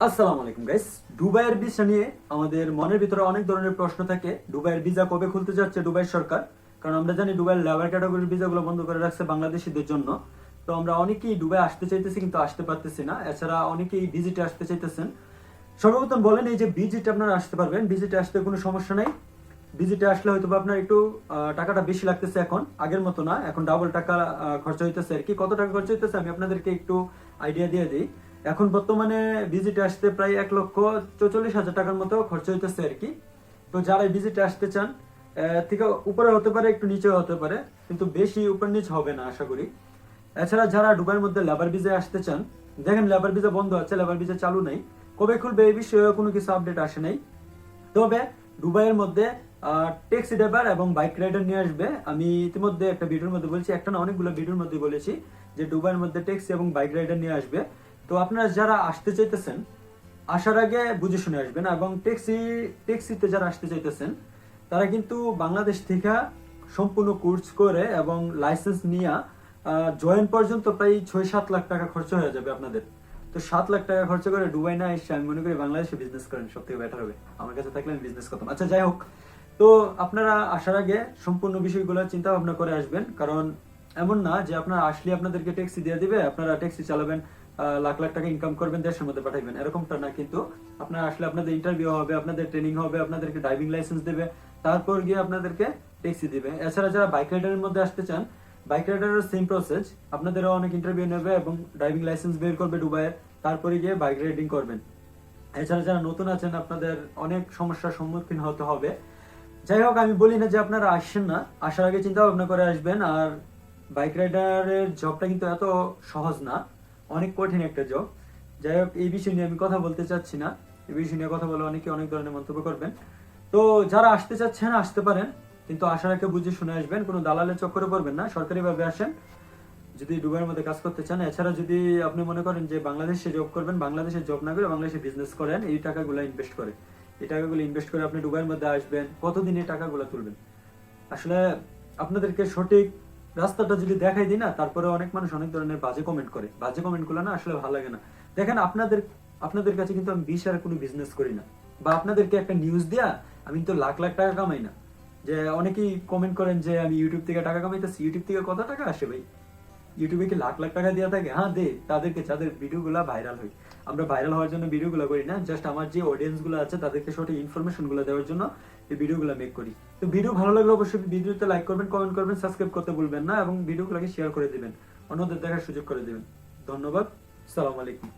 আসসালামু আলাইকুম গাইস। দুবাইয়ের ভিসা নিয়ে আমাদের মনের ভিতরে অনেক ধরনের প্রশ্ন থাকে। দুবাইয়ের ভিসা কবে খুলতে যাচ্ছে দুবাই সরকার? কারণ আমরা জানি দুবাইয়ের লেবার ক্যাটাগরির ভিসাগুলো বন্ধ করে রাখছে বাংলাদেশিদের জন্য। তো আমরা অনেকেই দুবাই আসতে চাইতেছি কিন্তু আসতে পারতেছি না। এছাড়া অনেকেই ভিজিটে আসতে চাইতেছেন। সর্বপ্রথম বলেন, এই যে ভিজিটে আপনারা আসতে পারবেন, ভিজিটে আসতে কোনো সমস্যা নাই। ভিজিটে আসলে হয়তো আপনার একটু টাকাটা বেশি লাগতেছে, এখন আগের মতো না, এখন ডাবল টাকা খরচা হইতেছে আর কি। কত টাকা খরচা হইতেছে আমি আপনাদেরকে একটু আইডিয়া দিয়ে দিই। এখন বর্তমানে ভিজিটে আসতে প্রায় 1,44,000 টাকার মতো খরচা হইতেছে আর কি। তো যারা ভিজিটে আসতে চান, থেকে উপরে হতে পারে, একটু নিচেও হতে পারে, কিন্তু বেশি উপর নিচ হবে না আশা করি। এছাড়া যারা দুবাইয়ের মধ্যে লেবার ভিসায় আসতে চান, দেখেন লেবার ভিসা বন্ধ আছে, লেবার ভিসা চালু নেই। কবে খুলবে এই বিষয়ে কোনো কিছু আপডেট আসে নাই। তবে দুবাইয়ের মধ্যে ট্যাক্সি ড্রাইভার এবং বাইক রাইডার নিয়ে আসবে। আমি ইতিমধ্যে একটা ভিডিওর মধ্যে বলছি, একটা না অনেকগুলো ভিডিওর মধ্যে বলেছি যে দুবাইয়ের মধ্যে ট্যাক্সি এবং বাইক রাইডার নিয়ে আসবে। তো আপনারা যারা আসতে চাইতেছেন, আসার আগে বুঝে শুনে আসবেন। এবং ট্যাক্সিতে যারা আসতে চাইতেছেন, তারা কিন্তু বাংলাদেশ থেকে সম্পূর্ণ কোর্স করে এবং লাইসেন্স নিয়ে জয়েন পর্যন্ত প্রায় 6-7 লাখ টাকা খরচ হয়ে যাবে আপনাদের। তো 7 লাখ টাকা খরচ করে দুবাই না এসে আমি মনে করি বাংলাদেশে বিজনেস করেন, সব থেকে বেটার হবে। আমার কাছে থাকলে আমি বিজনেস করতাম। আচ্ছা, যাই হোক, তো আপনারা আসার আগে সম্পূর্ণ বিষয়গুলো চিন্তা ভাবনা করে আসবেন। কারণ এমন না যে আপনারা আসলে আপনাদেরকে ট্যাক্সি দিয়ে দিবে, আপনারা ট্যাক্সি চালাবেন, লাখ লাখ টাকা ইনকাম করবেন, দেশের মধ্যে পাঠাইবেন, এরকমটা না। কিন্তু আপনারা আসলে আপনাদের ইন্টারভিউ হবে, আপনাদের ট্রেনিং হবে, আপনাদেরকে ড্রাইভিং লাইসেন্স দেবে, তারপর গিয়ে আপনাদেরকে ট্যাক্সি দিবে। এছাড়া যারা বাইক রাইডারের মধ্যে আসতে চান, বাইক রাইডারের সেম প্রসেস, আপনাদেরও অনেক ইন্টারভিউ নেবে এবং ড্রাইভিং লাইসেন্স বের করবে দুবাইয়ের, তারপরে গিয়ে বাইক রাইডিং করবেন। এছাড়া যারা নতুন আছেন, আপনাদের অনেক সমস্যার সম্মুখীন হতে হবে। যাই হোক, আমি বলি না যে আপনারা আসছেন না, আসার আগে চিন্তা ভাবনা করে আসবেন। আর বাইক রাইডারের জবটা কিন্তু এত সহজ না, অনেক কঠিন একটা জব। যাই হোক, এই বিষয় নিয়ে আমি কথা বলতে চাচ্ছি না। এই বিষয় নিয়ে কথা বলে অনেকে অনেক ধরনের মন্তব্য করবেন। তো যারা আসতে চাচ্ছেন আসতে পারেন, কিন্তু আসার আগে বুঝে শুনে আসবেন, কোনো দালালের চক্করে পড়বেন না, সরকারি ভাবে আসেন যদি দুবাইয়ের মধ্যে কাজ করতে চান। এছাড়া যদি আপনি মনে করেন যে বাংলাদেশে জব করবেন, বাংলাদেশে জব না করে বাংলাদেশে বিজনেস করেন, এই টাকাগুলো ইনভেস্ট করে, এই টাকাগুলো ইনভেস্ট করে আপনি দুবাইয়ের মধ্যে আসবেন, কতদিন এই টাকাগুলো তুলবেন? আসলে আপনাদেরকে সঠিক রাস্তাটা যদি দেখাই দিই না, তারপরে অনেক মানুষ অনেক ধরনের বাজে কমেন্ট করে। বাজে কমেন্ট গুলো না আসলে ভালো লাগে না। দেখেন, আপনাদের কাছে কিন্তু আমি বিশ আর কোনো বিজনেস করি না, বা আপনাদেরকে একটা নিউজ দেয়া আমি তো লাখ লাখ টাকা কামাই না। যে অনেকেই কমেন্ট করেন যে আমি ইউটিউব থেকে টাকা কামাইতেছি, ইউটিউব থেকে কত টাকা আসে ভাই? ইউটিউবে কি লাখ লাখ টাকা দেওয়া থাকে? হ্যাঁ, দে তাদেরকে, যাদের ভিডিও গুলা ভাইরাল হয়। আমরা ভাইরাল হওয়ার জন্য ভিডিও গুলা করি না, জাস্ট আমার যে অডিয়েন্স গুলো আছে তাদেরকে সঠিক ইনফরমেশন গুলো দেওয়ার জন্য এই ভিডিও গুলা মেক করি। তো ভিডিও ভালো লাগলে অবশ্যই ভিডিওতে লাইক করবেন, কমেন্ট করবেন, সাবস্ক্রাইব করতে ভুলবেন না এবং ভিডিওগুলোকে শেয়ার করে দিবেন, অন্যদের দেখার সুযোগ করে দিবেন। ধন্যবাদ। আসসালামু আলাইকুম।